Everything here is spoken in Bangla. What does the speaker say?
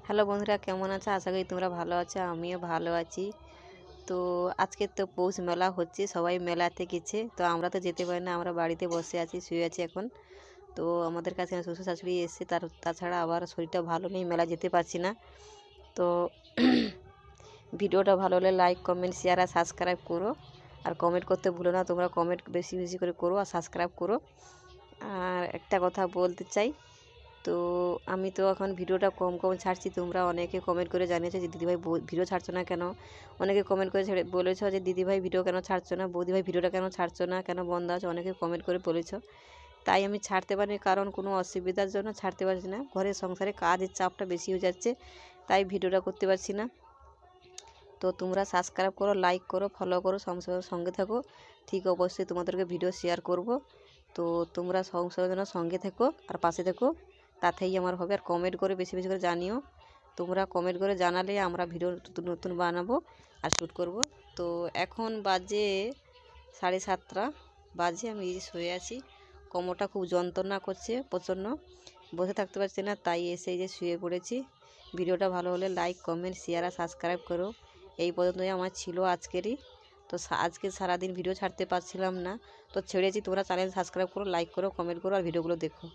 হ্যালো বন্ধুরা, কেমন আছো? আশা করি তোমরা ভালো আছো, আমিও ভালো আছি। তো আজকে তো পৌষ মেলা হচ্ছে, সবাই মেলাতে গেছে। তো আমরা তো যেতে পারি না, আমরা বাড়িতে বসে আছি, শুয়ে আছি এখন। তো আমাদের কাছে শ্বশুর শাশুড়ি এসে তাছাড়া আবার শরীরটা ভালো নেই, মেলা যেতে পারছি না। তো ভিডিওটা ভালো হলে লাইক, কমেন্ট, শেয়ার আর সাবস্ক্রাইব করো। আর কমেন্ট করতে ভুলো না, তোমরা কমেন্ট বেশি বেশি করে করো আর সাবস্ক্রাইব করো। আর একটা কথা বলতে চাই, তো আমি তো এখন ভিডিওটা কম কম ছাড়ছি। তোমরা অনেকে কমেন্ট করে জানিয়েছো যে দিদিভাই ভিডিও ছাড়ছো না কেন। অনেকে কমেন্ট করে বলেছো যে দিদিভাই ভিডিও কেন ছাড়ছো না, বৌদিভাই ভিডিওটা কেন ছাড়ছো না, কেন বন্ধ আছে, অনেকে কমেন্ট করে বলেছো। তাই আমি ছাড়তে পারিনি, কারণ কোনো অসুবিধার জন্য ছাড়তে পারছি না। ঘরের সংসারে কাজের চাপটা বেশি হয়ে যাচ্ছে, তাই ভিডিওটা করতে পারছি না। তো তোমরা সাবস্ক্রাইব করো, লাইক করো, ফলো করো, সঙ্গে থাকো। ঠিক অবশ্যই তোমাদেরকে ভিডিও শেয়ার করব। তো তোমরা সংসারের জন্য সঙ্গে থেকো আর পাশে থেকো, তাতেই আমার হবে। আর কমেন্ট করে বেশি বেশি করে জানিও। তোমরা কমেন্ট করে জানালে আমরা ভিডিও নতুন নতুন বানাবো আর শ্যুট করব। তো এখন বাজে 7:30 বাজে, আমি শুয়ে আছি। কোমরটা খুব যন্ত্রণা করছে প্রচণ্ড, বসে থাকতে পারছি না, তাই এসে যে শুয়ে পড়েছি। ভিডিওটা ভালো হলে লাইক, কমেন্ট, শেয়ার আর সাবস্ক্রাইব করো। এই পর্যন্তই আমার ছিল আজকেরই। তো আজকে সারাদিন ভিডিও ছাড়তে পারছিলাম না, তো ছেড়েছি। তোমরা চ্যানেল সাবস্ক্রাইব করো, লাইক করো, কমেন্ট করো আর ভিডিওগুলো দেখো।